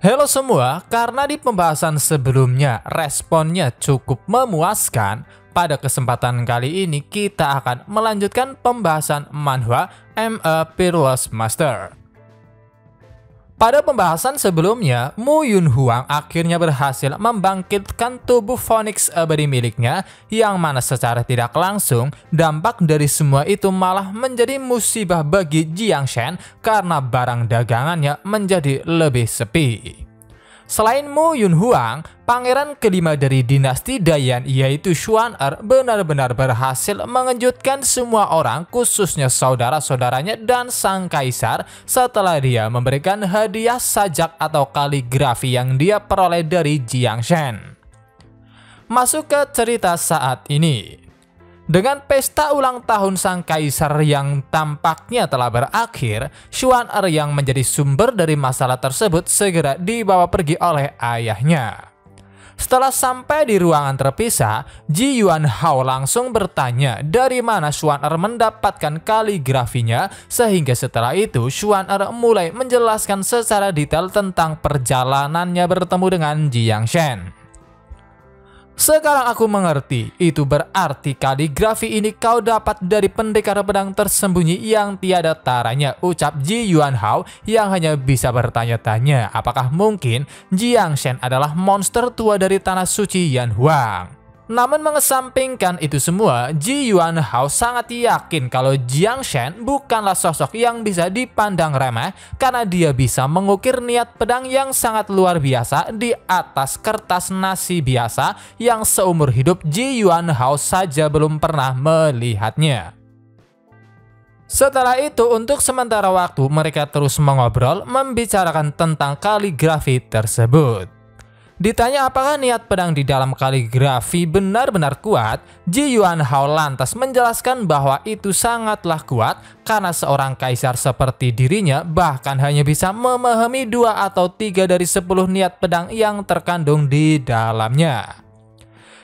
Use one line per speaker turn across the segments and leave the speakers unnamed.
Halo semua, karena di pembahasan sebelumnya responnya cukup memuaskan, pada kesempatan kali ini kita akan melanjutkan pembahasan manhwa M.A. Peerless Master. Pada pembahasan sebelumnya, Mu Yun Hwang akhirnya berhasil membangkitkan tubuh Phoenix abadi miliknya, yang mana secara tidak langsung dampak dari semua itu malah menjadi musibah bagi Jiang Shen karena barang dagangannya menjadi lebih sepi. Selain Mu Yun Hwang, pangeran kelima dari dinasti Dayan yaitu Xuan Er benar-benar berhasil mengejutkan semua orang, khususnya saudara-saudaranya dan sang kaisar, setelah dia memberikan hadiah sajak atau kaligrafi yang dia peroleh dari Jiang Shen. Masuk ke cerita saat ini. Dengan pesta ulang tahun sang kaisar yang tampaknya telah berakhir, Xuan Er yang menjadi sumber dari masalah tersebut segera dibawa pergi oleh ayahnya. Setelah sampai di ruangan terpisah, Ji Yuan Hao langsung bertanya dari mana Xuan Er mendapatkan kaligrafinya, sehingga setelah itu Xuan Er mulai menjelaskan secara detail tentang perjalanannya bertemu dengan Jiang Shen. Sekarang aku mengerti, itu berarti kaligrafi ini kau dapat dari pendekar pedang tersembunyi yang tiada taranya, ucap Ji Yuan Hao yang hanya bisa bertanya-tanya apakah mungkin Jiang Shen adalah monster tua dari tanah suci Yan Huang. Namun mengesampingkan itu semua, Ji Yuan Hao sangat yakin kalau Jiang Shen bukanlah sosok yang bisa dipandang remeh karena dia bisa mengukir niat pedang yang sangat luar biasa di atas kertas nasi biasa yang seumur hidup Ji Yuan Hao saja belum pernah melihatnya. Setelah itu, untuk sementara waktu mereka terus mengobrol membicarakan tentang kaligrafi tersebut. Ditanya apakah niat pedang di dalam kaligrafi benar-benar kuat, Ji Yuan Hao lantas menjelaskan bahwa itu sangatlah kuat karena seorang kaisar seperti dirinya bahkan hanya bisa memahami 2 atau 3 dari 10 niat pedang yang terkandung di dalamnya.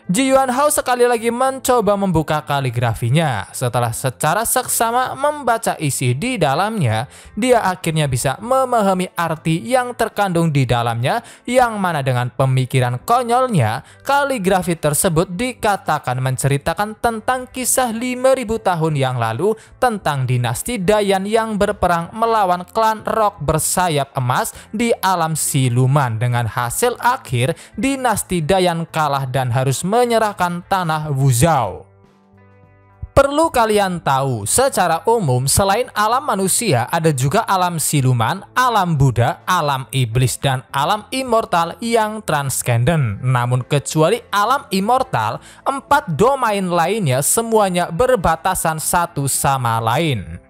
Ji Yuan Hao sekali lagi mencoba membuka kaligrafinya. Setelah secara seksama membaca isi di dalamnya, dia akhirnya bisa memahami arti yang terkandung di dalamnya, yang mana dengan pemikiran konyolnya, kaligrafi tersebut dikatakan menceritakan tentang kisah 5.000 tahun yang lalu tentang dinasti Dayan yang berperang melawan klan Rock bersayap emas di alam siluman. Dengan hasil akhir, dinasti Dayan kalah dan harus menyerahkan tanah Wuzhou. Perlu kalian tahu, secara umum selain alam manusia ada juga alam siluman, alam Buddha, alam iblis, dan alam immortal yang transcendent. Namun kecuali alam immortal, 4 domain lainnya semuanya berbatasan satu sama lain.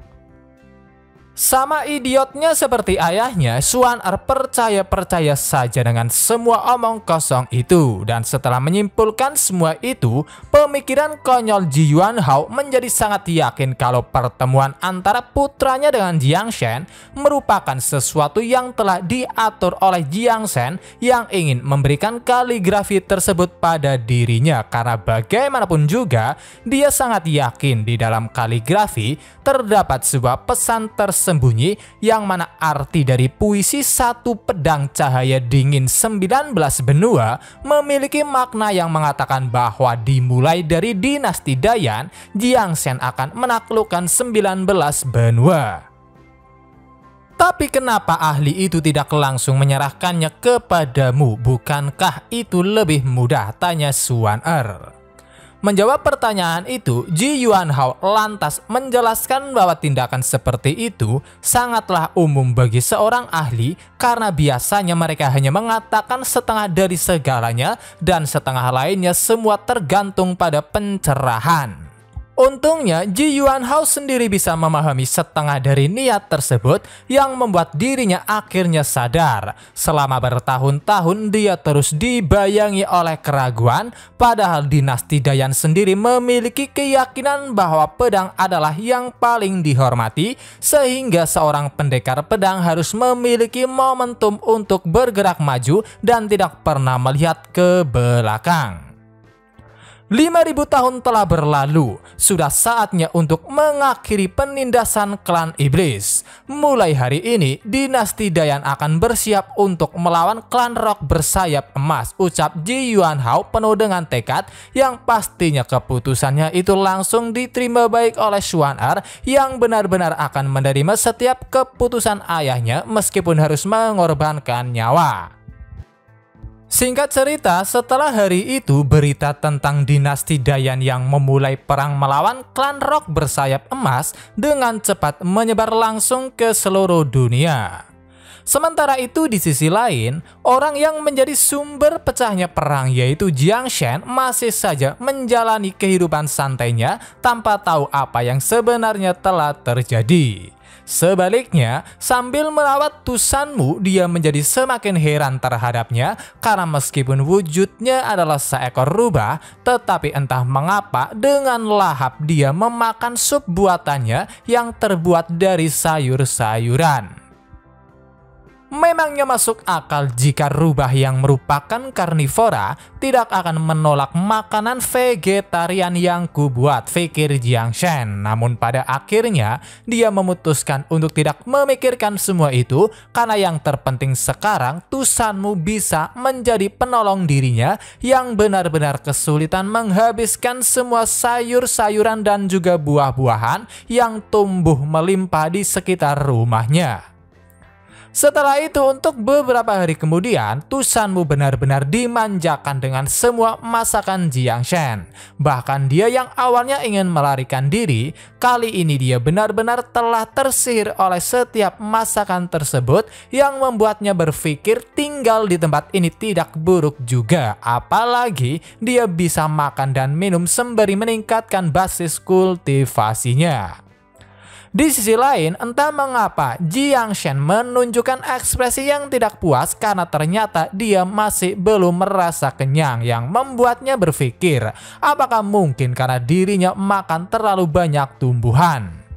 Sama idiotnya seperti ayahnya, Xuan Er percaya-percaya saja dengan semua omong kosong itu. Dan setelah menyimpulkan semua itu, pemikiran konyol Ji Yuan Hao menjadi sangat yakin kalau pertemuan antara putranya dengan Jiang Shen merupakan sesuatu yang telah diatur oleh Jiang Shen yang ingin memberikan kaligrafi tersebut pada dirinya. Karena bagaimanapun juga, dia sangat yakin di dalam kaligrafi terdapat sebuah pesan tersembunyi yang mana arti dari puisi satu pedang cahaya dingin 19 benua memiliki makna yang mengatakan bahwa dimulai dari dinasti Dayan, Jiang Shen akan menaklukkan 19 benua. Tapi kenapa ahli itu tidak langsung menyerahkannya kepadamu? Bukankah itu lebih mudah? Tanya Xuan Er. Menjawab pertanyaan itu, Ji Yuan Hao lantas menjelaskan bahwa tindakan seperti itu sangatlah umum bagi seorang ahli karena biasanya mereka hanya mengatakan setengah dari segalanya dan setengah lainnya semua tergantung pada pencerahan. Untungnya, Ji Yuan Hao sendiri bisa memahami setengah dari niat tersebut yang membuat dirinya akhirnya sadar. Selama bertahun-tahun dia terus dibayangi oleh keraguan, padahal dinasti Dayan sendiri memiliki keyakinan bahwa pedang adalah yang paling dihormati, sehingga seorang pendekar pedang harus memiliki momentum untuk bergerak maju dan tidak pernah melihat ke belakang. 5.000 tahun telah berlalu, sudah saatnya untuk mengakhiri penindasan klan iblis. Mulai hari ini, dinasti Dayan akan bersiap untuk melawan klan Rock bersayap emas, ucap Ji Yuanhao penuh dengan tekad yang pastinya keputusannya itu langsung diterima baik oleh Xuan-Er yang benar-benar akan menerima setiap keputusan ayahnya meskipun harus mengorbankan nyawa. Singkat cerita, setelah hari itu berita tentang dinasti Dayan yang memulai perang melawan klan Rock bersayap emas dengan cepat menyebar langsung ke seluruh dunia. Sementara itu di sisi lain, orang yang menjadi sumber pecahnya perang yaitu Jiang Shen masih saja menjalani kehidupan santainya tanpa tahu apa yang sebenarnya telah terjadi. Sebaliknya, sambil merawat Tusanmu, dia menjadi semakin heran terhadapnya karena meskipun wujudnya adalah seekor rubah, tetapi entah mengapa dengan lahap dia memakan sup buatannya yang terbuat dari sayur-sayuran. Memangnya masuk akal jika rubah yang merupakan karnivora tidak akan menolak makanan vegetarian yang kubuat, pikir Jiang Shen. Namun pada akhirnya dia memutuskan untuk tidak memikirkan semua itu karena yang terpenting sekarang Tusanmu bisa menjadi penolong dirinya yang benar-benar kesulitan menghabiskan semua sayur-sayuran dan juga buah-buahan yang tumbuh melimpah di sekitar rumahnya. Setelah itu untuk beberapa hari kemudian, Tusanmu benar-benar dimanjakan dengan semua masakan Jiang Shen. Bahkan dia yang awalnya ingin melarikan diri, kali ini dia benar-benar telah tersihir oleh setiap masakan tersebut yang membuatnya berpikir tinggal di tempat ini tidak buruk juga. Apalagi dia bisa makan dan minum sembari meningkatkan basis kultivasinya. Di sisi lain, entah mengapa Jiang Shen menunjukkan ekspresi yang tidak puas karena ternyata dia masih belum merasa kenyang yang membuatnya berpikir apakah mungkin karena dirinya makan terlalu banyak tumbuhan.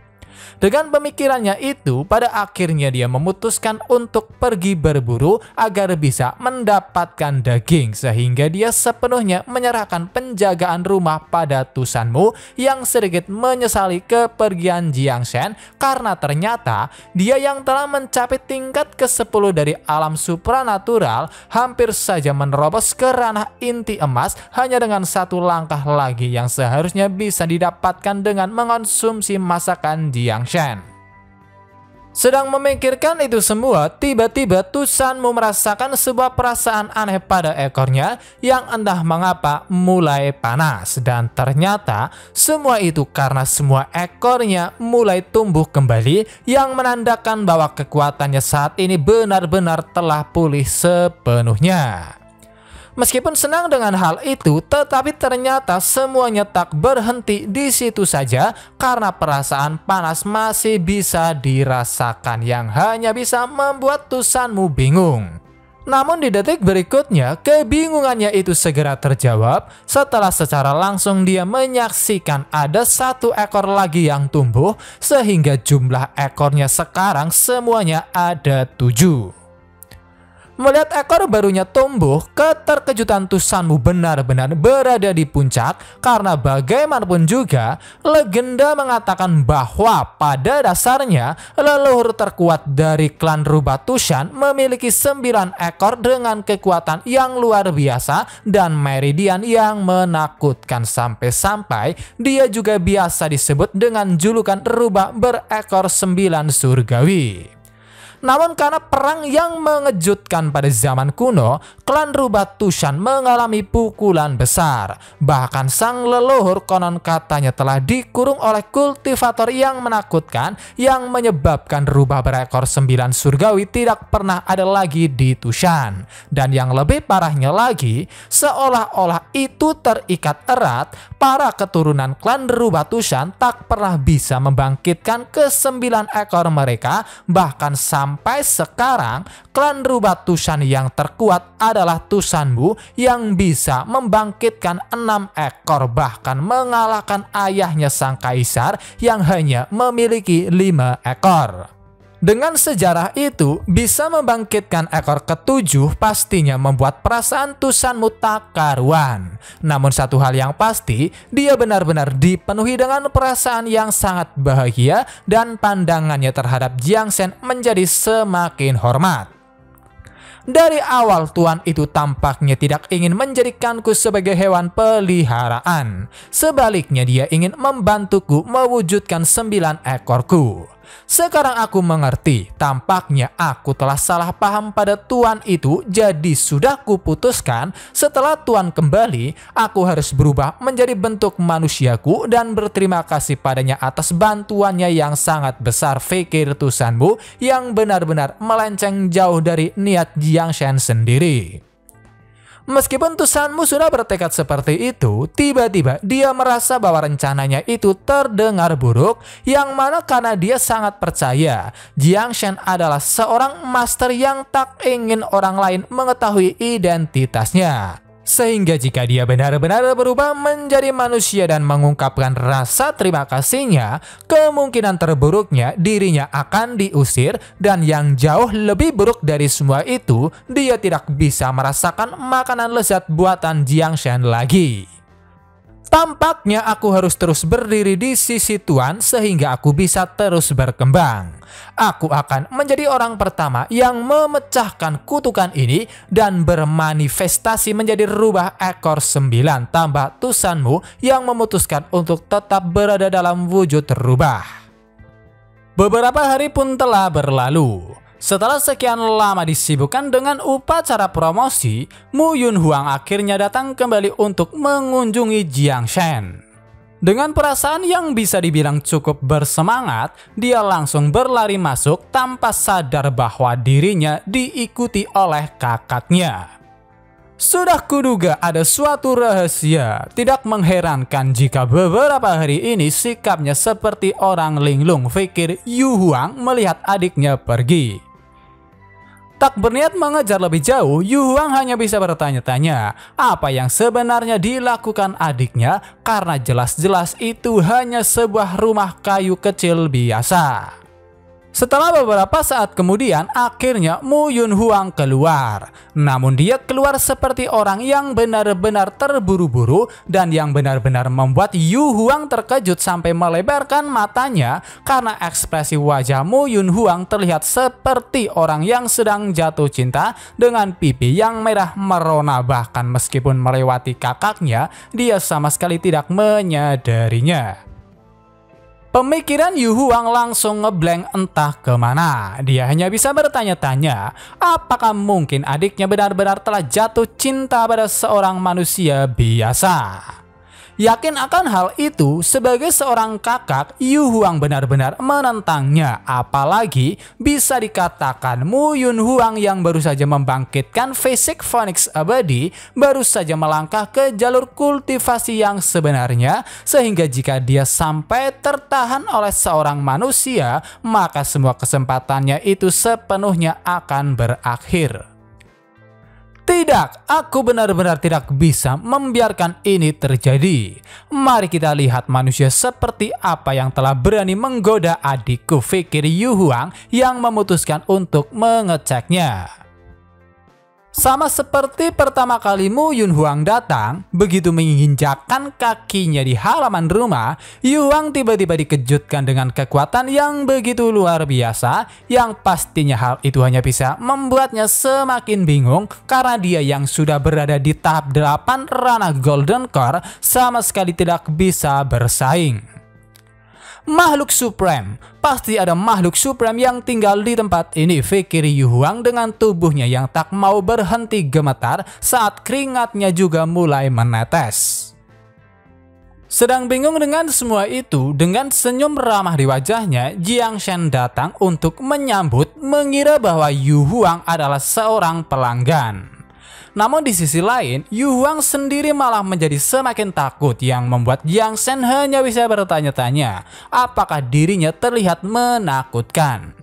Dengan pemikirannya itu, pada akhirnya dia memutuskan untuk pergi berburu agar bisa mendapatkan daging sehingga dia sepenuhnya menyerahkan penjagaan rumah pada Tusanmu yang sedikit menyesali kepergian Jiang Shen karena ternyata dia yang telah mencapai tingkat ke-10 dari alam supranatural hampir saja menerobos ke ranah inti emas hanya dengan satu langkah lagi yang seharusnya bisa didapatkan dengan mengonsumsi masakan Jiang Shen. Sedang memikirkan itu semua, tiba-tiba Tusanmu merasakan sebuah perasaan aneh pada ekornya yang entah mengapa mulai panas, dan ternyata semua itu karena semua ekornya mulai tumbuh kembali yang menandakan bahwa kekuatannya saat ini benar-benar telah pulih sepenuhnya. Meskipun senang dengan hal itu, tetapi ternyata semuanya tak berhenti di situ saja karena perasaan panas masih bisa dirasakan yang hanya bisa membuat Tusanmu bingung. Namun di detik berikutnya, kebingungannya itu segera terjawab setelah secara langsung dia menyaksikan ada satu ekor lagi yang tumbuh sehingga jumlah ekornya sekarang semuanya ada 7. Melihat ekor barunya tumbuh, keterkejutan Tusanmu benar-benar berada di puncak karena bagaimanapun juga legenda mengatakan bahwa pada dasarnya leluhur terkuat dari klan Rubah Tushan memiliki 9 ekor dengan kekuatan yang luar biasa dan meridian yang menakutkan sampai-sampai dia juga biasa disebut dengan julukan Rubah berekor 9 surgawi. Namun karena perang yang mengejutkan pada zaman kuno, klan Rubah Tushan mengalami pukulan besar. Bahkan sang leluhur konon katanya telah dikurung oleh kultivator yang menakutkan yang menyebabkan rubah berekor 9 surgawi tidak pernah ada lagi di Tushan. Dan yang lebih parahnya lagi, seolah-olah itu terikat erat, para keturunan klan Rubah Tushan tak pernah bisa membangkitkan ke-9 ekor mereka, bahkan sampai sekarang klan Rubah Tushan yang terkuat adalah Tusanmu yang bisa membangkitkan 6 ekor, bahkan mengalahkan ayahnya sang kaisar yang hanya memiliki 5 ekor. Dengan sejarah itu, bisa membangkitkan ekor ketujuh pastinya membuat perasaan Tusanmu tak karuan. Namun satu hal yang pasti, dia benar-benar dipenuhi dengan perasaan yang sangat bahagia dan pandangannya terhadap Jiang Shen menjadi semakin hormat. Dari awal tuan itu tampaknya tidak ingin menjadikanku sebagai hewan peliharaan. Sebaliknya dia ingin membantuku mewujudkan 9 ekorku. Sekarang aku mengerti, tampaknya aku telah salah paham pada tuan itu, jadi sudah kuputuskan setelah tuan kembali, aku harus berubah menjadi bentuk manusiaku dan berterima kasih padanya atas bantuannya yang sangat besar, pikir Tusanmu yang benar-benar melenceng jauh dari niat Jiang Shen sendiri. Meskipun Tusanmu sudah bertekad seperti itu, tiba-tiba dia merasa bahwa rencananya itu terdengar buruk, yang mana karena dia sangat percaya Jiang Shen adalah seorang master yang tak ingin orang lain mengetahui identitasnya. Sehingga jika dia benar-benar berubah menjadi manusia dan mengungkapkan rasa terima kasihnya, kemungkinan terburuknya dirinya akan diusir, dan yang jauh lebih buruk dari semua itu, dia tidak bisa merasakan makanan lezat buatan Jiang Shen lagi. Tampaknya aku harus terus berdiri di sisi Tuan sehingga aku bisa terus berkembang. Aku akan menjadi orang pertama yang memecahkan kutukan ini dan bermanifestasi menjadi rubah ekor 9 tambah Tusanmu yang memutuskan untuk tetap berada dalam wujud rubah. Beberapa hari pun telah berlalu. Setelah sekian lama disibukkan dengan upacara promosi, Mu Yunhuang akhirnya datang kembali untuk mengunjungi Jiang Shen. Dengan perasaan yang bisa dibilang cukup bersemangat, dia langsung berlari masuk tanpa sadar bahwa dirinya diikuti oleh kakaknya. Sudah kuduga ada suatu rahasia. Tidak mengherankan jika beberapa hari ini sikapnya seperti orang linglung, pikir Yu Huang melihat adiknya pergi. Tak berniat mengejar lebih jauh, Yu Huang hanya bisa bertanya-tanya apa yang sebenarnya dilakukan adiknya, karena jelas-jelas itu hanya sebuah rumah kayu kecil biasa. Setelah beberapa saat kemudian, akhirnya Mu Yunhuang keluar. Namun dia keluar seperti orang yang benar-benar terburu-buru, dan yang benar-benar membuat Yu Huang terkejut sampai melebarkan matanya karena ekspresi wajah Mu Yunhuang terlihat seperti orang yang sedang jatuh cinta dengan pipi yang merah merona. Bahkan meskipun melewati kakaknya, dia sama sekali tidak menyadarinya. Pemikiran Yu Huang langsung ngeblank entah kemana. Dia hanya bisa bertanya-tanya, apakah mungkin adiknya benar-benar telah jatuh cinta pada seorang manusia biasa. Yakin akan hal itu, sebagai seorang kakak, Yu Huang benar-benar menentangnya. Apalagi bisa dikatakan Mu Yunhuang yang baru saja membangkitkan fisik Phoenix abadi, baru saja melangkah ke jalur kultivasi yang sebenarnya, sehingga jika dia sampai tertahan oleh seorang manusia, maka semua kesempatannya itu sepenuhnya akan berakhir. Tidak, aku benar-benar tidak bisa membiarkan ini terjadi. Mari kita lihat manusia seperti apa yang telah berani menggoda adikku, pikir Yu Huang yang memutuskan untuk mengeceknya. Sama seperti pertama kali Mu Yunhuang datang, begitu menginjakkan kakinya di halaman rumah, Yu Huang tiba-tiba dikejutkan dengan kekuatan yang begitu luar biasa, yang pastinya hal itu hanya bisa membuatnya semakin bingung karena dia yang sudah berada di tahap 8 ranah Golden Core sama sekali tidak bisa bersaing. Makhluk supreme, pasti ada makhluk supreme yang tinggal di tempat ini, pikir Yu Huang dengan tubuhnya yang tak mau berhenti gemetar saat keringatnya juga mulai menetes. Sedang bingung dengan semua itu, dengan senyum ramah di wajahnya, Jiang Shen datang untuk menyambut, mengira bahwa Yu Huang adalah seorang pelanggan. Namun di sisi lain, Yu Huang sendiri malah menjadi semakin takut, yang membuat Jiang Shen hanya bisa bertanya-tanya apakah dirinya terlihat menakutkan.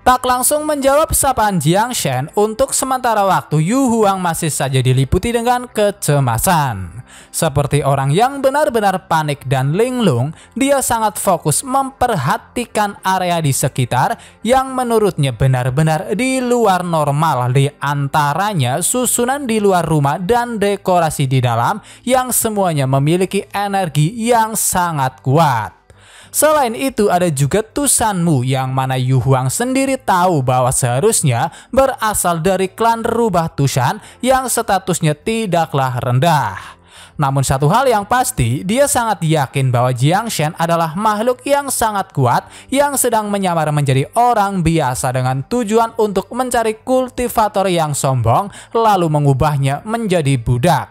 Tak langsung menjawab sapaan Jiang Shen, untuk sementara waktu Yu Huang masih saja diliputi dengan kecemasan. Seperti orang yang benar-benar panik dan linglung, dia sangat fokus memperhatikan area di sekitar yang menurutnya benar-benar di luar normal, di antaranya susunan di luar rumah dan dekorasi di dalam yang semuanya memiliki energi yang sangat kuat. Selain itu ada juga Tusanmu yang mana Yu Huang sendiri tahu bahwa seharusnya berasal dari klan rubah Tushan yang statusnya tidaklah rendah. Namun satu hal yang pasti, dia sangat yakin bahwa Jiang Shen adalah makhluk yang sangat kuat yang sedang menyamar menjadi orang biasa dengan tujuan untuk mencari kultivator yang sombong lalu mengubahnya menjadi budak.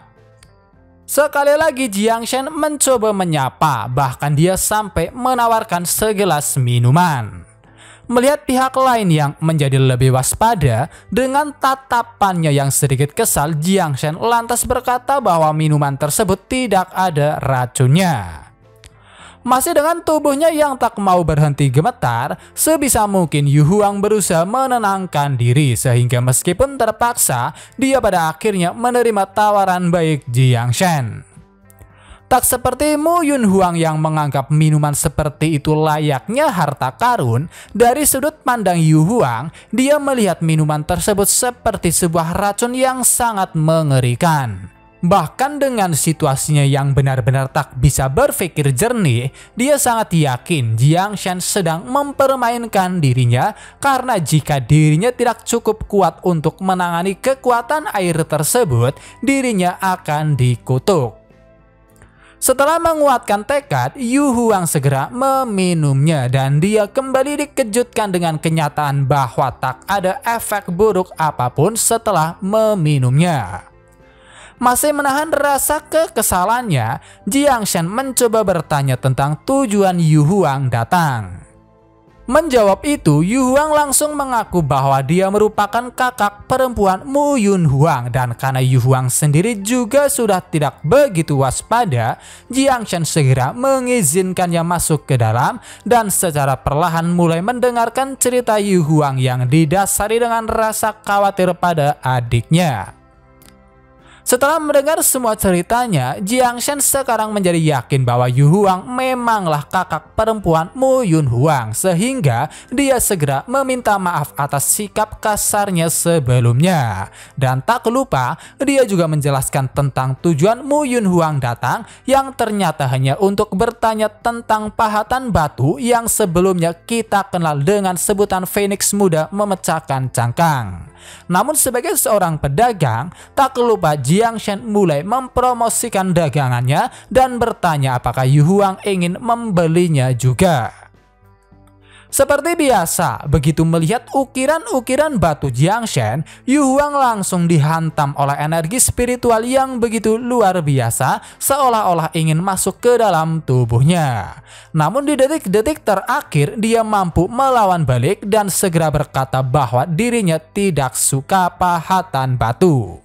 Sekali lagi Jiang Shen mencoba menyapa, bahkan dia sampai menawarkan segelas minuman. Melihat pihak lain yang menjadi lebih waspada, dengan tatapannya yang sedikit kesal, Jiang Shen lantas berkata bahwa minuman tersebut tidak ada racunnya. Masih dengan tubuhnya yang tak mau berhenti gemetar, sebisa mungkin Yu Huang berusaha menenangkan diri sehingga meskipun terpaksa, dia pada akhirnya menerima tawaran baik Jiang Shen. Tak seperti Mu Yun Huang yang menganggap minuman seperti itu layaknya harta karun, dari sudut pandang Yu Huang, dia melihat minuman tersebut seperti sebuah racun yang sangat mengerikan. Bahkan dengan situasinya yang benar-benar tak bisa berpikir jernih, dia sangat yakin Jiang Shen sedang mempermainkan dirinya karena jika dirinya tidak cukup kuat untuk menangani kekuatan air tersebut, dirinya akan dikutuk. Setelah menguatkan tekad, Yu Huang segera meminumnya dan dia kembali dikejutkan dengan kenyataan bahwa tak ada efek buruk apapun setelah meminumnya. Masih menahan rasa kekesalannya, Jiang Shen mencoba bertanya tentang tujuan Yu Huang datang. Menjawab itu, Yu Huang langsung mengaku bahwa dia merupakan kakak perempuan Mu Yun Huang, dan karena Yu Huang sendiri juga sudah tidak begitu waspada, Jiang Shen segera mengizinkannya masuk ke dalam dan secara perlahan mulai mendengarkan cerita Yu Huang yang didasari dengan rasa khawatir pada adiknya. Setelah mendengar semua ceritanya, Jiang Shen sekarang menjadi yakin bahwa Yu Huang memanglah kakak perempuan Mu Yun Huang, sehingga dia segera meminta maaf atas sikap kasarnya sebelumnya. Dan tak lupa, dia juga menjelaskan tentang tujuan Mu Yun Huang datang yang ternyata hanya untuk bertanya tentang pahatan batu yang sebelumnya kita kenal dengan sebutan Phoenix Muda memecahkan cangkang. Namun sebagai seorang pedagang, tak lupa Jiang Shen mulai mempromosikan dagangannya dan bertanya apakah Yu Huang ingin membelinya juga. Seperti biasa, begitu melihat ukiran-ukiran batu Jiang Shen, Yu Huang langsung dihantam oleh energi spiritual yang begitu luar biasa, seolah-olah ingin masuk ke dalam tubuhnya. Namun di detik-detik terakhir, dia mampu melawan balik dan segera berkata bahwa dirinya tidak suka pahatan batu.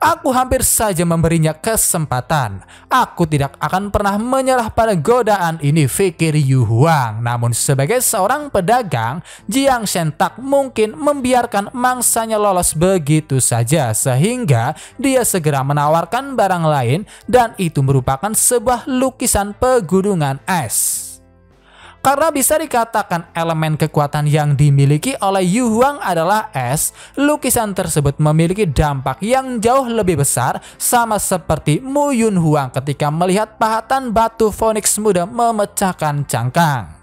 Aku hampir saja memberinya kesempatan. Aku tidak akan pernah menyerah pada godaan ini, pikir Yu Huang. Namun sebagai seorang pedagang, Jiang Shen tak mungkin membiarkan mangsanya lolos begitu saja, sehingga dia segera menawarkan barang lain dan itu merupakan sebuah lukisan pegunungan es. Karena bisa dikatakan elemen kekuatan yang dimiliki oleh Yu Huang adalah es, lukisan tersebut memiliki dampak yang jauh lebih besar, sama seperti Mu Yun Huang ketika melihat pahatan batu Phoenix Muda memecahkan cangkang.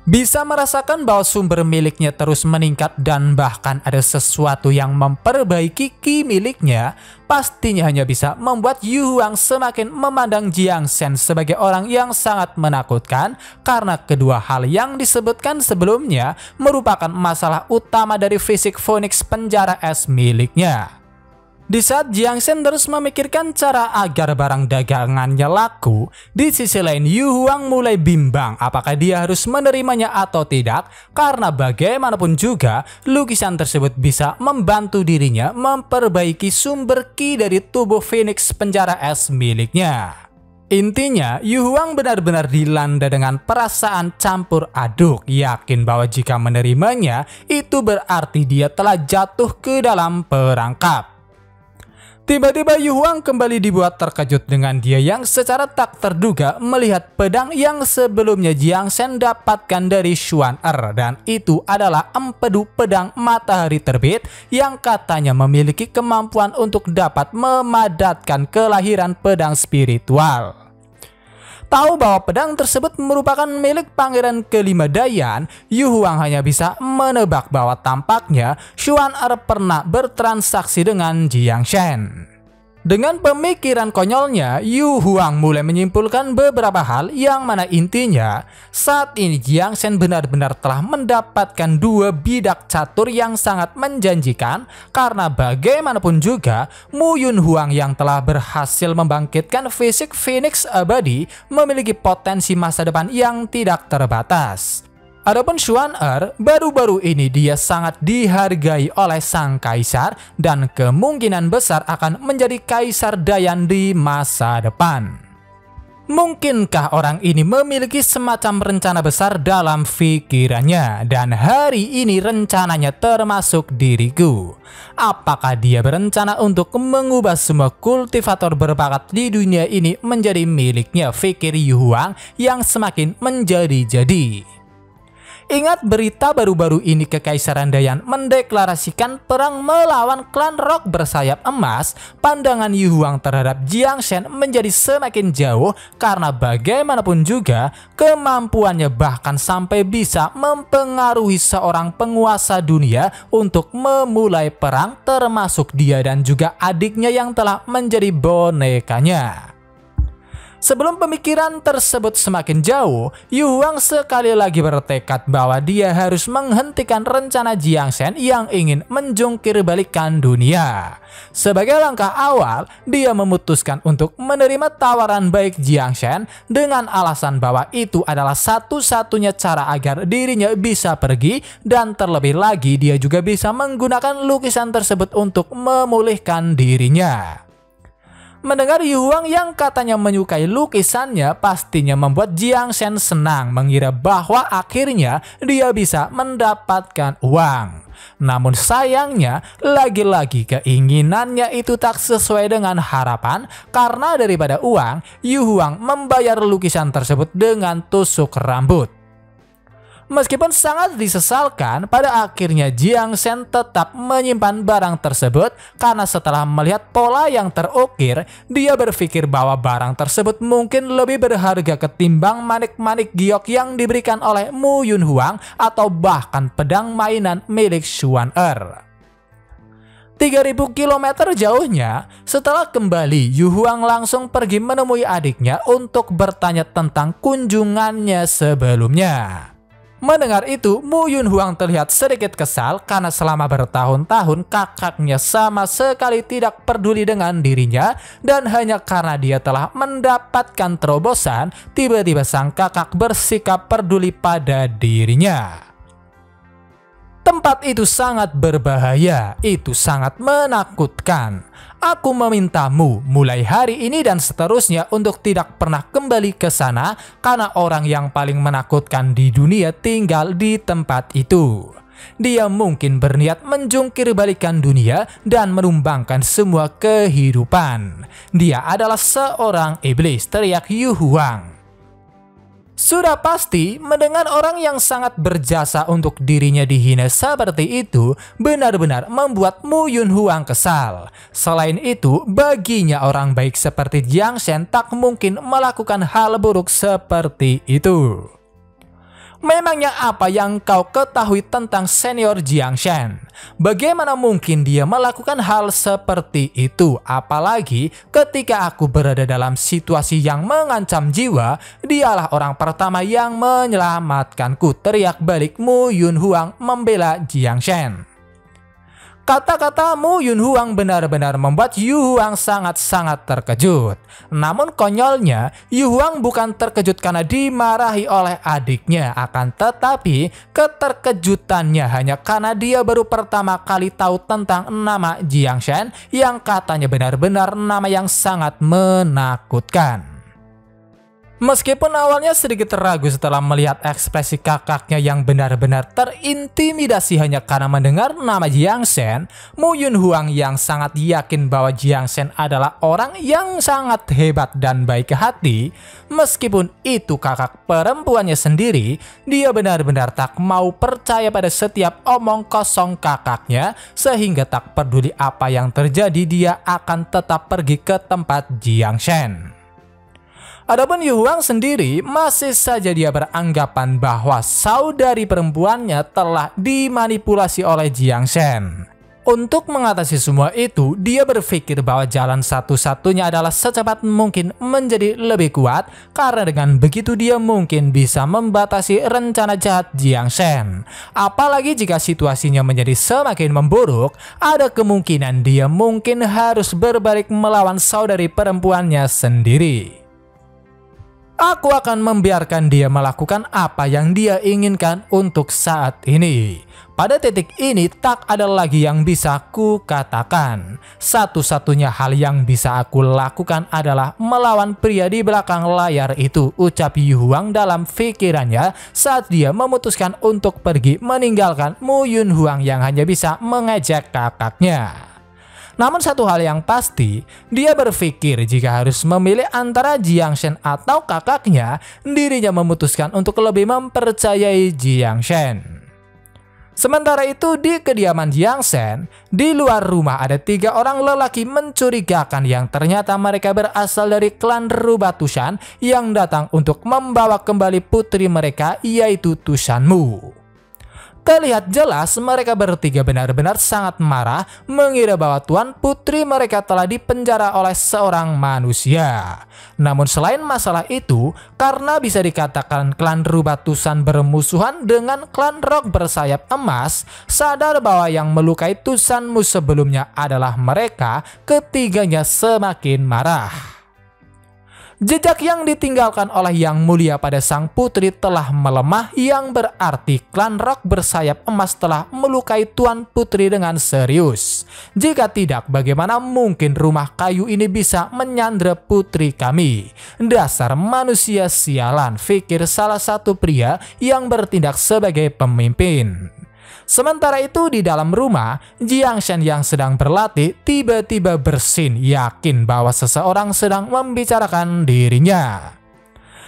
Bisa merasakan bahwa sumber miliknya terus meningkat dan bahkan ada sesuatu yang memperbaiki ki miliknya, pastinya hanya bisa membuat Yu Huang semakin memandang Jiang Shen sebagai orang yang sangat menakutkan, karena kedua hal yang disebutkan sebelumnya merupakan masalah utama dari fisik Phoenix penjara es miliknya. Di saat Jiang Shen terus memikirkan cara agar barang dagangannya laku, di sisi lain Yu Huang mulai bimbang apakah dia harus menerimanya atau tidak, karena bagaimanapun juga lukisan tersebut bisa membantu dirinya memperbaiki sumber ki dari tubuh Phoenix penjara es miliknya. Intinya, Yu Huang benar-benar dilanda dengan perasaan campur aduk, yakin bahwa jika menerimanya, itu berarti dia telah jatuh ke dalam perangkap. Tiba-tiba Yu Huang kembali dibuat terkejut dengan dia yang secara tak terduga melihat pedang yang sebelumnya Jiang Shen dapatkan dari Xuan Er, dan itu adalah empedu pedang matahari terbit yang katanya memiliki kemampuan untuk dapat memadatkan kelahiran pedang spiritual. Tahu bahwa pedang tersebut merupakan milik pangeran kelima Dayan, Yu Huang hanya bisa menebak bahwa tampaknya Xuan Er pernah bertransaksi dengan Jiang Shen. Dengan pemikiran konyolnya, Yu Huang mulai menyimpulkan beberapa hal yang mana intinya saat ini Jiang Shen benar-benar telah mendapatkan dua bidak catur yang sangat menjanjikan, karena bagaimanapun juga Mu Yun Huang yang telah berhasil membangkitkan fisik Phoenix abadi memiliki potensi masa depan yang tidak terbatas. Adapun Xuan Er, baru-baru ini dia sangat dihargai oleh sang kaisar dan kemungkinan besar akan menjadi kaisar Dayan di masa depan. Mungkinkah orang ini memiliki semacam rencana besar dalam pikirannya, dan hari ini rencananya termasuk diriku? Apakah dia berencana untuk mengubah semua kultivator berbakat di dunia ini menjadi miliknya, pikir Yu Huang yang semakin menjadi-jadi. Ingat berita baru-baru ini Kekaisaran Dayan mendeklarasikan perang melawan klan Rock bersayap emas. Pandangan Yu Huang terhadap Jiang Shen menjadi semakin jauh karena bagaimanapun juga kemampuannya bahkan sampai bisa mempengaruhi seorang penguasa dunia untuk memulai perang, termasuk dia dan juga adiknya yang telah menjadi bonekanya. Sebelum pemikiran tersebut semakin jauh, Yu Huang sekali lagi bertekad bahwa dia harus menghentikan rencana Jiang Shen yang ingin menjungkir balikan dunia. Sebagai langkah awal, dia memutuskan untuk menerima tawaran baik Jiang Shen dengan alasan bahwa itu adalah satu-satunya cara agar dirinya bisa pergi, dan terlebih lagi dia juga bisa menggunakan lukisan tersebut untuk memulihkan dirinya. Mendengar Yu Huang yang katanya menyukai lukisannya pastinya membuat Jiang Shen senang, mengira bahwa akhirnya dia bisa mendapatkan uang. Namun sayangnya, lagi-lagi keinginannya itu tak sesuai dengan harapan, karena daripada uang, Yu Huang membayar lukisan tersebut dengan tusuk rambut. Meskipun sangat disesalkan, pada akhirnya Jiang Shen tetap menyimpan barang tersebut karena setelah melihat pola yang terukir, dia berpikir bahwa barang tersebut mungkin lebih berharga ketimbang manik-manik giok yang diberikan oleh Mu Yun Huang atau bahkan pedang mainan milik Xuan Er. 3000 km jauhnya, setelah kembali, Yu Huang langsung pergi menemui adiknya untuk bertanya tentang kunjungannya sebelumnya. Mendengar itu, Mu Yun Huang terlihat sedikit kesal karena selama bertahun-tahun kakaknya sama sekali tidak peduli dengan dirinya, dan hanya karena dia telah mendapatkan terobosan, tiba-tiba sang kakak bersikap peduli pada dirinya. Tempat itu sangat berbahaya, itu sangat menakutkan. Aku memintamu mulai hari ini dan seterusnya untuk tidak pernah kembali ke sana, karena orang yang paling menakutkan di dunia tinggal di tempat itu. Dia mungkin berniat menjungkir balikan dunia dan menumbangkan semua kehidupan. Dia adalah seorang iblis, teriak Yu Huang. Sudah pasti, mendengar orang yang sangat berjasa untuk dirinya dihina seperti itu benar-benar membuat Mu Yun Huang kesal. Selain itu, baginya orang baik seperti Jiang Shen tak mungkin melakukan hal buruk seperti itu. Memangnya apa yang kau ketahui tentang senior Jiang Shen? Bagaimana mungkin dia melakukan hal seperti itu? Apalagi ketika aku berada dalam situasi yang mengancam jiwa, dialah orang pertama yang menyelamatkanku, teriak balik Mu Yun Huang membela Jiang Shen. Kata-kata Mu Yun Huang benar-benar membuat Yu Huang sangat-sangat terkejut. Namun konyolnya, Yu Huang bukan terkejut karena dimarahi oleh adiknya, akan tetapi keterkejutannya hanya karena dia baru pertama kali tahu tentang nama Jiang Shen yang katanya benar-benar nama yang sangat menakutkan. Meskipun awalnya sedikit ragu setelah melihat ekspresi kakaknya yang benar-benar terintimidasi hanya karena mendengar nama Jiang Shen, Mu Yun Huang yang sangat yakin bahwa Jiang Shen adalah orang yang sangat hebat dan baik hati. Meskipun itu kakak perempuannya sendiri, dia benar-benar tak mau percaya pada setiap omong kosong kakaknya, sehingga tak peduli apa yang terjadi dia akan tetap pergi ke tempat Jiang Shen. Adapun Yu Huang sendiri masih saja dia beranggapan bahwa saudari perempuannya telah dimanipulasi oleh Jiang Shen. Untuk mengatasi semua itu, dia berpikir bahwa jalan satu-satunya adalah secepat mungkin menjadi lebih kuat, karena dengan begitu dia mungkin bisa membatasi rencana jahat Jiang Shen. Apalagi jika situasinya menjadi semakin memburuk, ada kemungkinan dia mungkin harus berbalik melawan saudari perempuannya sendiri. Aku akan membiarkan dia melakukan apa yang dia inginkan untuk saat ini. Pada titik ini tak ada lagi yang bisa ku katakan. Satu-satunya hal yang bisa aku lakukan adalah melawan pria di belakang layar itu, ucap Yu Huang dalam pikirannya saat dia memutuskan untuk pergi meninggalkan Mu Yun Huang yang hanya bisa mengejek kakaknya. Namun satu hal yang pasti, dia berpikir jika harus memilih antara Jiang Shen atau kakaknya, dirinya memutuskan untuk lebih mempercayai Jiang Shen. Sementara itu di kediaman Jiang Shen, di luar rumah ada 3 orang lelaki mencurigakan yang ternyata mereka berasal dari klan Rubah Tushan yang datang untuk membawa kembali putri mereka, yaitu Tushan Mu. Terlihat jelas mereka bertiga benar-benar sangat marah mengira bahwa tuan putri mereka telah dipenjara oleh seorang manusia. Namun selain masalah itu, karena bisa dikatakan klan Rubah Tushan bermusuhan dengan klan Rock bersayap emas, sadar bahwa yang melukai Tushanmu sebelumnya adalah mereka, ketiganya semakin marah. Jejak yang ditinggalkan oleh Yang Mulia pada sang putri telah melemah, yang berarti klan Rock bersayap emas telah melukai tuan putri dengan serius. Jika tidak, bagaimana mungkin rumah kayu ini bisa menyandra putri kami? Dasar manusia sialan, pikir salah satu pria yang bertindak sebagai pemimpin. Sementara itu di dalam rumah, Jiang Shen yang sedang berlatih tiba-tiba bersin, yakin bahwa seseorang sedang membicarakan dirinya.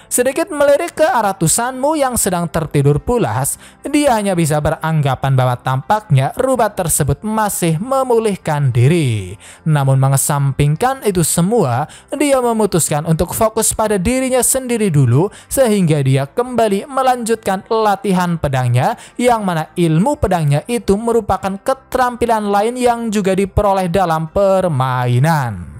Sedikit melirik ke arah Tushanmu yang sedang tertidur pulas, dia hanya bisa beranggapan bahwa tampaknya rubah tersebut masih memulihkan diri. Namun mengesampingkan itu semua, dia memutuskan untuk fokus pada dirinya sendiri dulu, sehingga dia kembali melanjutkan latihan pedangnya, yang mana ilmu pedangnya itu merupakan keterampilan lain yang juga diperoleh dalam permainan.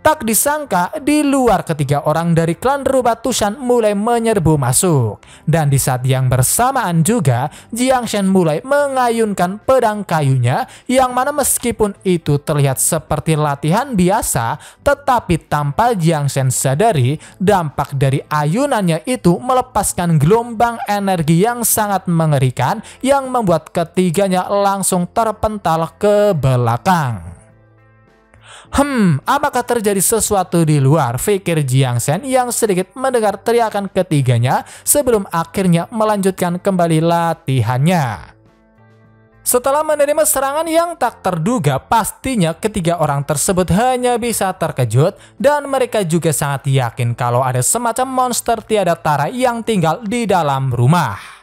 Tak disangka, di luar 3 orang dari klan Rubah Tushan mulai menyerbu masuk. Dan di saat yang bersamaan juga, Jiang Shen mulai mengayunkan pedang kayunya, yang mana meskipun itu terlihat seperti latihan biasa, tetapi tanpa Jiang Shen sadari, dampak dari ayunannya itu melepaskan gelombang energi yang sangat mengerikan, yang membuat ketiganya langsung terpental ke belakang. Apakah terjadi sesuatu di luar, pikir Jiang Shen yang sedikit mendengar teriakan ketiganya sebelum akhirnya melanjutkan kembali latihannya. Setelah menerima serangan yang tak terduga, pastinya 3 orang tersebut hanya bisa terkejut, dan mereka juga sangat yakin kalau ada semacam monster tiada tara yang tinggal di dalam rumah.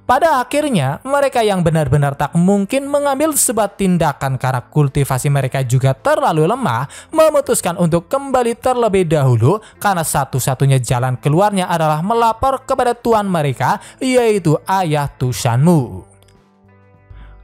Pada akhirnya, mereka yang benar-benar tak mungkin mengambil sebuah tindakan karena kultivasi mereka juga terlalu lemah, memutuskan untuk kembali terlebih dahulu karena satu-satunya jalan keluarnya adalah melapor kepada tuan mereka, yaitu ayah Tushanmu.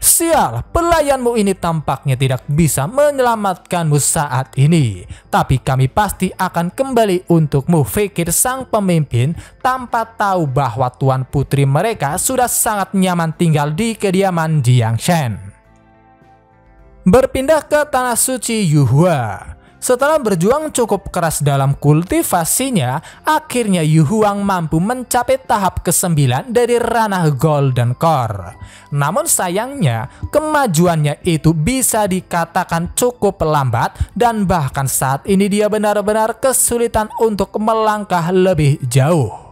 Sial, pelayanmu ini tampaknya tidak bisa menyelamatkanmu saat ini. Tapi kami pasti akan kembali untukmu, pikir sang pemimpin tanpa tahu bahwa tuan putri mereka sudah sangat nyaman tinggal di kediaman Jiang Shen. Berpindah ke tanah suci Yuhua. Setelah berjuang cukup keras dalam kultivasinya, akhirnya Yu Huang mampu mencapai tahap ke-9 dari ranah Golden Core. Namun sayangnya, kemajuannya itu bisa dikatakan cukup lambat dan bahkan saat ini dia benar-benar kesulitan untuk melangkah lebih jauh.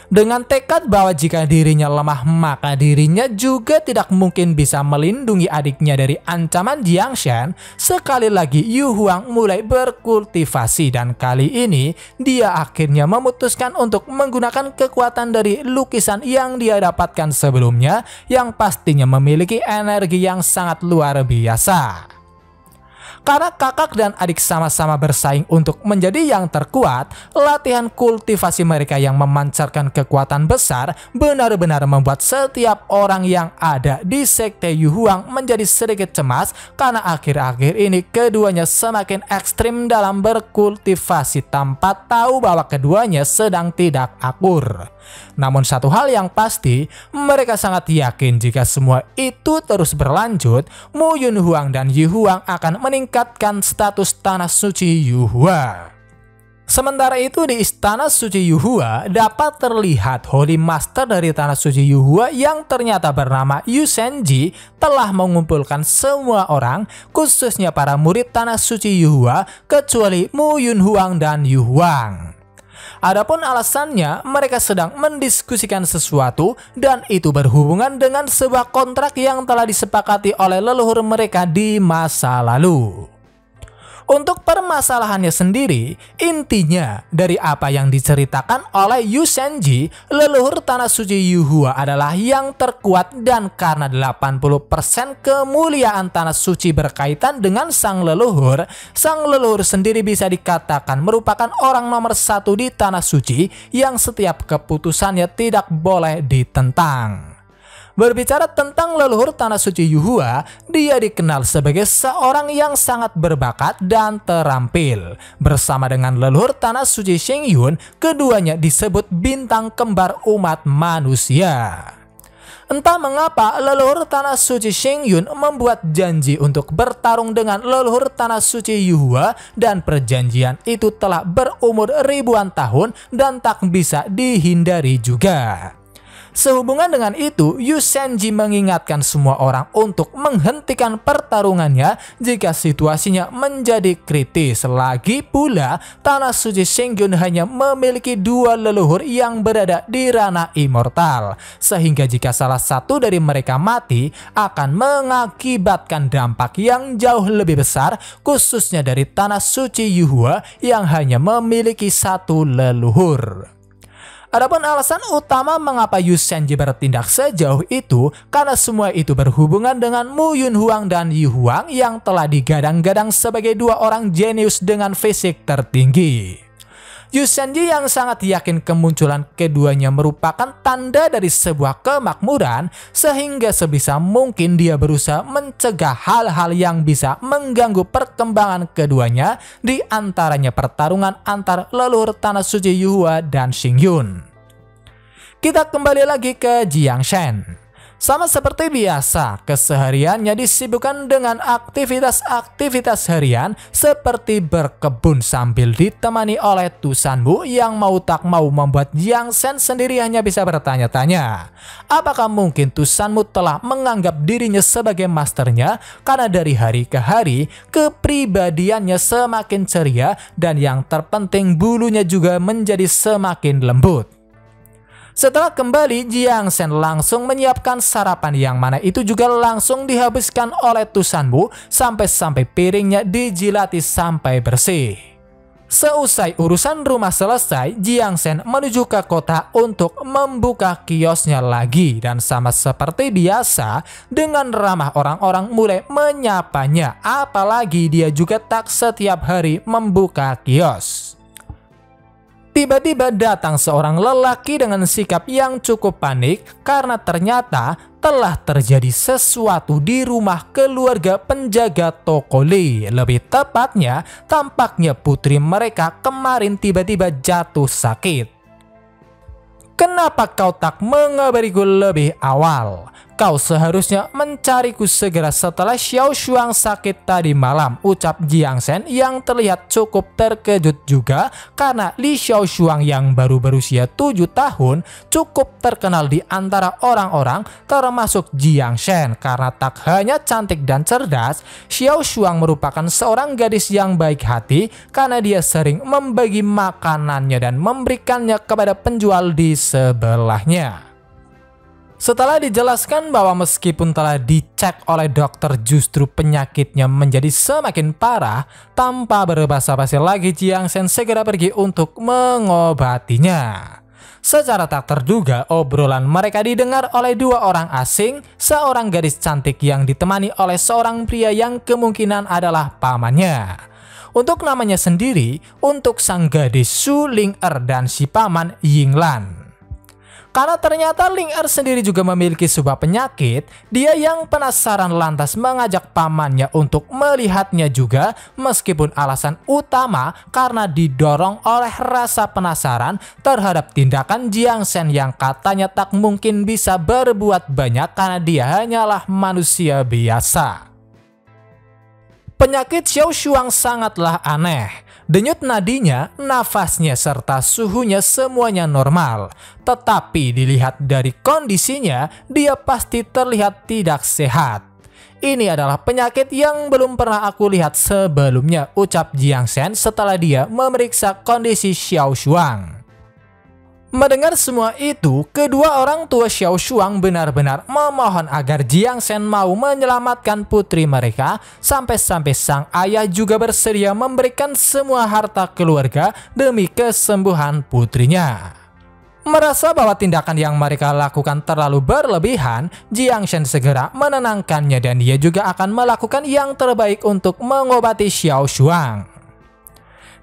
Dengan tekad bahwa jika dirinya lemah maka dirinya juga tidak mungkin bisa melindungi adiknya dari ancaman Jiangshan, sekali lagi Yu Huang mulai berkultivasi dan kali ini dia akhirnya memutuskan untuk menggunakan kekuatan dari lukisan yang dia dapatkan sebelumnya yang pastinya memiliki energi yang sangat luar biasa. Karena kakak dan adik sama-sama bersaing untuk menjadi yang terkuat, latihan kultivasi mereka yang memancarkan kekuatan besar benar-benar membuat setiap orang yang ada di sekte Yu Huang menjadi sedikit cemas karena akhir-akhir ini keduanya semakin ekstrim dalam berkultivasi tanpa tahu bahwa keduanya sedang tidak akur. Namun satu hal yang pasti, mereka sangat yakin jika semua itu terus berlanjut, Mu Yun Huang dan Yu Huang akan meningkatkan status Tanah Suci Yuhua. Sementara itu di Istana Suci Yuhua dapat terlihat Holy Master dari Tanah Suci Yuhua yang ternyata bernama Yu Senji telah mengumpulkan semua orang, khususnya para murid Tanah Suci Yuhua, kecuali Mu Yun Huang dan Yu Huang. Adapun alasannya, mereka sedang mendiskusikan sesuatu dan itu berhubungan dengan sebuah kontrak yang telah disepakati oleh leluhur mereka di masa lalu. Untuk permasalahannya sendiri, intinya dari apa yang diceritakan oleh Yu Senji, leluhur Tanah Suci Yuhua adalah yang terkuat dan karena 80% kemuliaan Tanah Suci berkaitan dengan sang leluhur sendiri bisa dikatakan merupakan orang nomor 1 di Tanah Suci yang setiap keputusannya tidak boleh ditentang. Berbicara tentang leluhur Tanah Suci Yuhua, dia dikenal sebagai seorang yang sangat berbakat dan terampil. Bersama dengan leluhur Tanah Suci Xingyun, keduanya disebut bintang kembar umat manusia. Entah mengapa leluhur Tanah Suci Xingyun membuat janji untuk bertarung dengan leluhur Tanah Suci Yuhua dan perjanjian itu telah berumur ribuan tahun dan tak bisa dihindari juga. Sehubungan dengan itu, Yu Senji mengingatkan semua orang untuk menghentikan pertarungannya jika situasinya menjadi kritis. Lagi pula, Tanah Suci Xingyun hanya memiliki 2 leluhur yang berada di ranah immortal, sehingga jika salah satu dari mereka mati, akan mengakibatkan dampak yang jauh lebih besar, khususnya dari Tanah Suci Yuhua yang hanya memiliki 1 leluhur. Adapun alasan utama mengapa Yu Senji bertindak sejauh itu karena semua itu berhubungan dengan Mu Yun Huang dan Yu Huang yang telah digadang-gadang sebagai 2 orang jenius dengan fisik tertinggi. Yu Senji yang sangat yakin kemunculan keduanya merupakan tanda dari sebuah kemakmuran, sehingga sebisa mungkin dia berusaha mencegah hal-hal yang bisa mengganggu perkembangan keduanya, di antaranya pertarungan antar leluhur Tanah Suci Yuhua dan Xingyun. Kita kembali lagi ke Jiangshan. Sama seperti biasa, kesehariannya disibukkan dengan aktivitas-aktivitas harian seperti berkebun sambil ditemani oleh Tusanmu yang mau tak mau membuat Jiangshan sendiri hanya bisa bertanya-tanya. Apakah mungkin Tusanmu telah menganggap dirinya sebagai masternya karena dari hari ke hari kepribadiannya semakin ceria dan yang terpenting bulunya juga menjadi semakin lembut. Setelah kembali, Jiangshan langsung menyiapkan sarapan yang mana itu juga langsung dihabiskan oleh Tusanmu sampai piringnya dijilati sampai bersih. Seusai urusan rumah selesai, Jiangshan menuju ke kota untuk membuka kiosnya lagi dan sama seperti biasa dengan ramah orang-orang mulai menyapanya, apalagi dia juga tak setiap hari membuka kios. Tiba-tiba datang seorang lelaki dengan sikap yang cukup panik karena ternyata telah terjadi sesuatu di rumah keluarga penjaga toko Li. Lebih tepatnya, tampaknya putri mereka kemarin tiba-tiba jatuh sakit. Kenapa kau tak mengabariku lebih awal? Kau seharusnya mencariku segera setelah Xiao Shuang sakit tadi malam, ucap Jiang Shen yang terlihat cukup terkejut juga karena Li Xiao Shuang yang baru berusia 7 tahun cukup terkenal di antara orang-orang termasuk Jiang Shen karena tak hanya cantik dan cerdas, Xiao Shuang merupakan seorang gadis yang baik hati karena dia sering membagi makanannya dan memberikannya kepada penjual di sebelahnya. Setelah dijelaskan bahwa meskipun telah dicek oleh dokter justru penyakitnya menjadi semakin parah, tanpa berbasa-basi lagi Jiang Shen segera pergi untuk mengobatinya. Secara tak terduga, obrolan mereka didengar oleh dua orang asing, seorang gadis cantik yang ditemani oleh seorang pria yang kemungkinan adalah pamannya. Untuk namanya sendiri, untuk sang gadis Su Ling-er dan si paman Yinglan. Karena ternyata Ling-er sendiri juga memiliki sebuah penyakit, dia yang penasaran lantas mengajak pamannya untuk melihatnya juga meskipun alasan utama karena didorong oleh rasa penasaran terhadap tindakan Jiang Shen yang katanya tak mungkin bisa berbuat banyak karena dia hanyalah manusia biasa. Penyakit Xiao Shuang sangatlah aneh. Denyut nadinya, nafasnya, serta suhunya semuanya normal. Tetapi dilihat dari kondisinya, dia pasti terlihat tidak sehat. Ini adalah penyakit yang belum pernah aku lihat sebelumnya, ucap Jiang Shen setelah dia memeriksa kondisi Xiao Shuang. Mendengar semua itu, kedua orang tua Xiao Shuang benar-benar memohon agar Jiang Shen mau menyelamatkan putri mereka, sampai-sampai sang ayah juga bersedia memberikan semua harta keluarga demi kesembuhan putrinya. Merasa bahwa tindakan yang mereka lakukan terlalu berlebihan, Jiang Shen segera menenangkannya dan dia juga akan melakukan yang terbaik untuk mengobati Xiao Shuang.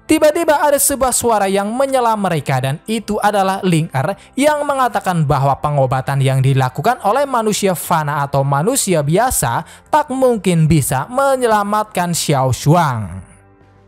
Tiba-tiba ada sebuah suara yang menyela mereka dan itu adalah Ling-er yang mengatakan bahwa pengobatan yang dilakukan oleh manusia fana atau manusia biasa tak mungkin bisa menyelamatkan Xiao Shuang.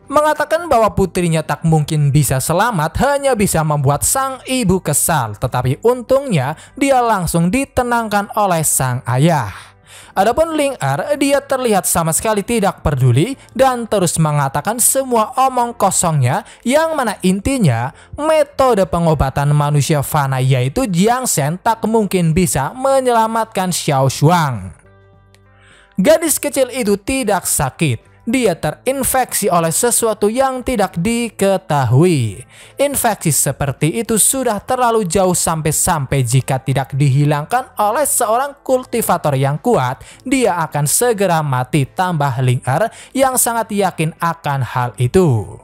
Mengatakan bahwa putrinya tak mungkin bisa selamat hanya bisa membuat sang ibu kesal, tetapi untungnya dia langsung ditenangkan oleh sang ayah. Adapun Ling-er, dia terlihat sama sekali tidak peduli dan terus mengatakan semua omong kosongnya yang mana intinya metode pengobatan manusia fana yaitu Jiang Shen tak mungkin bisa menyelamatkan Xiao Shuang. Gadis kecil itu tidak sakit. Dia terinfeksi oleh sesuatu yang tidak diketahui. Infeksi seperti itu sudah terlalu jauh sampai-sampai jika tidak dihilangkan oleh seorang kultivator yang kuat, dia akan segera mati, tambah Ling-er yang sangat yakin akan hal itu.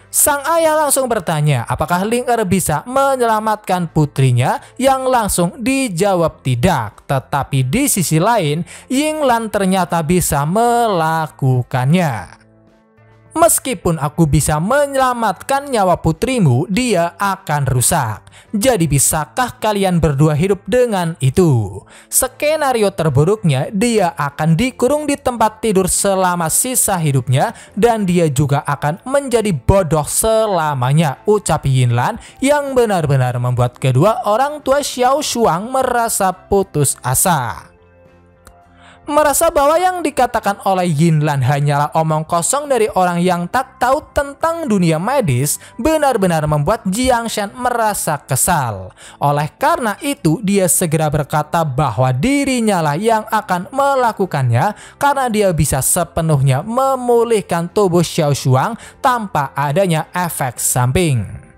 Sang ayah langsung bertanya apakah Ling-er bisa menyelamatkan putrinya, yang langsung dijawab tidak. Tetapi di sisi lain, Yinglan ternyata bisa melakukannya. Meskipun aku bisa menyelamatkan nyawa putrimu, dia akan rusak. Jadi bisakah kalian berdua hidup dengan itu? Skenario terburuknya, dia akan dikurung di tempat tidur selama sisa hidupnya dan dia juga akan menjadi bodoh selamanya, ucap Yinlan yang benar-benar membuat kedua orang tua Xiao Shuang merasa putus asa. Merasa bahwa yang dikatakan oleh Yinlan hanyalah omong kosong dari orang yang tak tahu tentang dunia medis, benar-benar membuat Jiang Shen merasa kesal. Oleh karena itu, dia segera berkata bahwa dirinya lah yang akan melakukannya karena dia bisa sepenuhnya memulihkan tubuh Xiao Shuang tanpa adanya efek samping.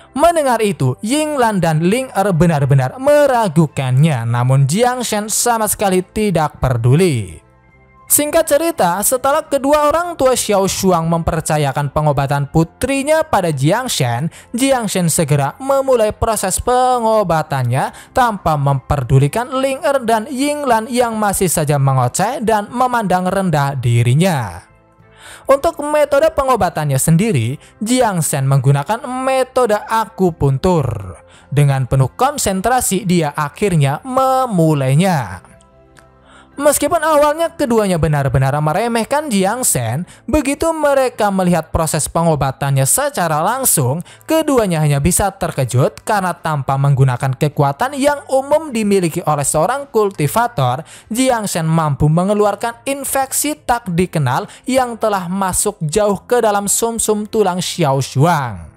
Mendengar itu, Yinglan dan Ling-er benar-benar meragukannya, namun Jiang Shen sama sekali tidak peduli. Singkat cerita, setelah kedua orang tua Xiao Shuang mempercayakan pengobatan putrinya pada Jiang Shen segera memulai proses pengobatannya tanpa memperdulikan Ling-er dan Yinglan yang masih saja mengoceh dan memandang rendah dirinya. Untuk metode pengobatannya sendiri, Jiang Shen menggunakan metode akupuntur. Dengan penuh konsentrasi, dia akhirnya memulainya. Meskipun awalnya keduanya benar-benar meremehkan Jiang Shen, begitu mereka melihat proses pengobatannya secara langsung, keduanya hanya bisa terkejut karena tanpa menggunakan kekuatan yang umum dimiliki oleh seorang kultivator, Jiang Shen mampu mengeluarkan infeksi tak dikenal yang telah masuk jauh ke dalam sumsum tulang Xiao Shuang.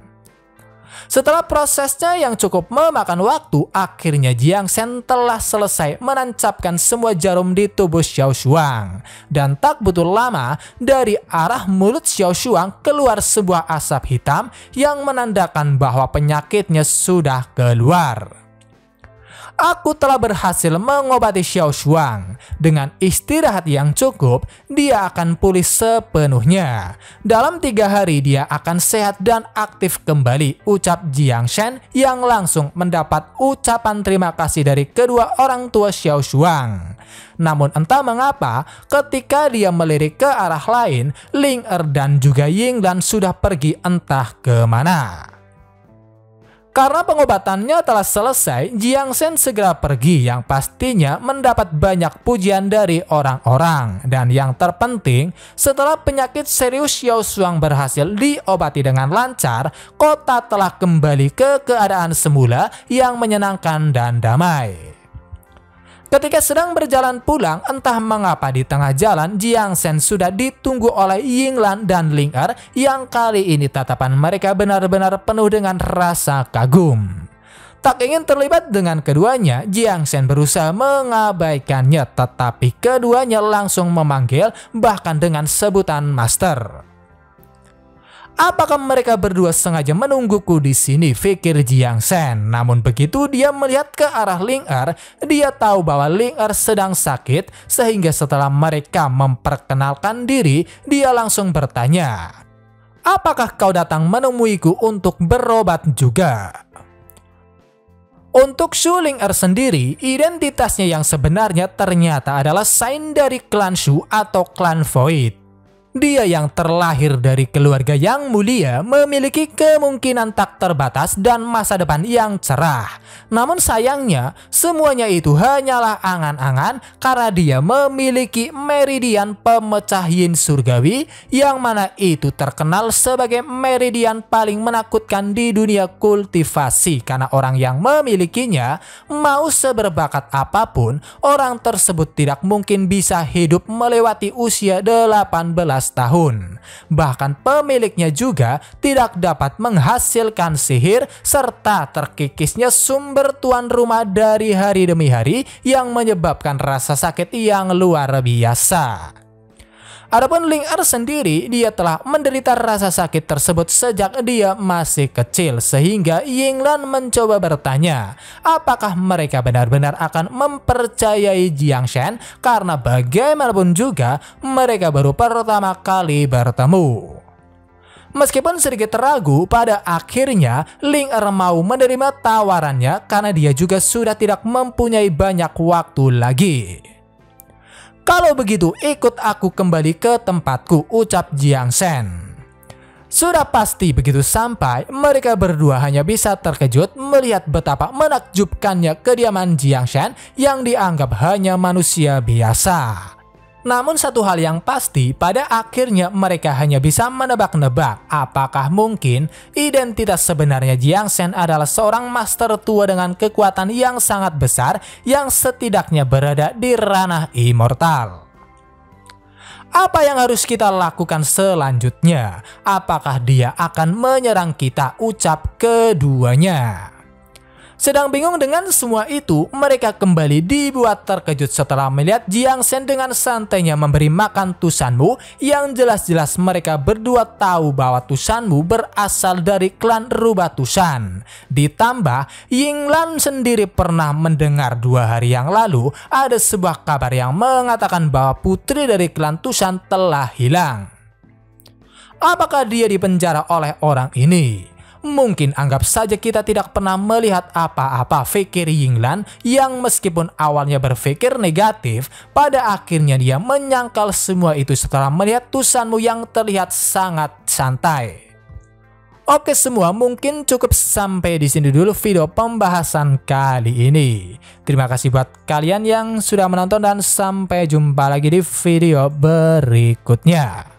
Setelah prosesnya yang cukup memakan waktu, akhirnya Jiang Shen telah selesai menancapkan semua jarum di tubuh Xiao Shuang. Dan tak butuh lama, dari arah mulut Xiao Shuang keluar sebuah asap hitam yang menandakan bahwa penyakitnya sudah keluar. Aku telah berhasil mengobati Xiao Shuang. Dengan istirahat yang cukup, dia akan pulih sepenuhnya. Dalam 3 hari dia akan sehat dan aktif kembali, ucap Jiang Shen yang langsung mendapat ucapan terima kasih dari kedua orang tua Xiao Shuang. Namun entah mengapa, ketika dia melirik ke arah lain, Ling Er dan juga Yinglan sudah pergi entah kemana. Karena pengobatannya telah selesai, Jiang Shen segera pergi yang pastinya mendapat banyak pujian dari orang-orang. Dan yang terpenting, setelah penyakit serius Xiao Shuang berhasil diobati dengan lancar, kota telah kembali ke keadaan semula yang menyenangkan dan damai. Ketika sedang berjalan pulang, entah mengapa di tengah jalan Jiang Shen sudah ditunggu oleh Yinglan dan Ling Er yang kali ini tatapan mereka benar-benar penuh dengan rasa kagum. Tak ingin terlibat dengan keduanya, Jiang Shen berusaha mengabaikannya, tetapi keduanya langsung memanggil bahkan dengan sebutan master. Apakah mereka berdua sengaja menungguku di sini, pikir Jiang Shen. Namun begitu dia melihat ke arah Ling Er, dia tahu bahwa Ling Er sedang sakit, sehingga setelah mereka memperkenalkan diri, dia langsung bertanya, "Apakah kau datang menemuiku untuk berobat juga?" Untuk Shu Ling Er sendiri, identitasnya yang sebenarnya ternyata adalah Saint dari klan Shu atau klan Void. Dia yang terlahir dari keluarga yang mulia memiliki kemungkinan tak terbatas dan masa depan yang cerah. Namun sayangnya, semuanya itu hanyalah angan-angan karena dia memiliki meridian pemecah yin surgawi yang mana itu terkenal sebagai meridian paling menakutkan di dunia kultivasi karena orang yang memilikinya, mau seberbakat apapun, orang tersebut tidak mungkin bisa hidup melewati usia 18 tahun. Bahkan pemiliknya juga tidak dapat menghasilkan sihir serta terkikisnya sumber tuan rumah dari hari demi hari yang menyebabkan rasa sakit yang luar biasa. Adapun Ling Er sendiri, dia telah menderita rasa sakit tersebut sejak dia masih kecil, sehingga Yinglan mencoba bertanya apakah mereka benar-benar akan mempercayai Jiang Shen karena bagaimanapun juga mereka baru pertama kali bertemu. Meskipun sedikit ragu, pada akhirnya Ling Er mau menerima tawarannya karena dia juga sudah tidak mempunyai banyak waktu lagi. "Kalau begitu, ikut aku kembali ke tempatku," ucap Jiang Shen. Sudah pasti begitu sampai, mereka berdua hanya bisa terkejut melihat betapa menakjubkannya kediaman Jiang Shen yang dianggap hanya manusia biasa. Namun satu hal yang pasti, pada akhirnya mereka hanya bisa menebak-nebak apakah mungkin identitas sebenarnya Jiang Shen adalah seorang master tua dengan kekuatan yang sangat besar yang setidaknya berada di ranah immortal. Apa yang harus kita lakukan selanjutnya? Apakah dia akan menyerang kita? Ucap keduanya. Sedang bingung dengan semua itu, mereka kembali dibuat terkejut setelah melihat Jiang Shen dengan santainya memberi makan Tusanmu yang jelas-jelas mereka berdua tahu bahwa Tusanmu berasal dari klan Rubah Tusan. Ditambah, Yinglan sendiri pernah mendengar 2 hari yang lalu ada sebuah kabar yang mengatakan bahwa putri dari klan Tusan telah hilang. Apakah dia dipenjara oleh orang ini? Mungkin anggap saja kita tidak pernah melihat apa-apa, pikir Yinglan yang meskipun awalnya berpikir negatif, pada akhirnya dia menyangkal semua itu setelah melihat Tusanmu yang terlihat sangat santai. Oke semua, mungkin cukup sampai di sini dulu video pembahasan kali ini. Terima kasih buat kalian yang sudah menonton dan sampai jumpa lagi di video berikutnya.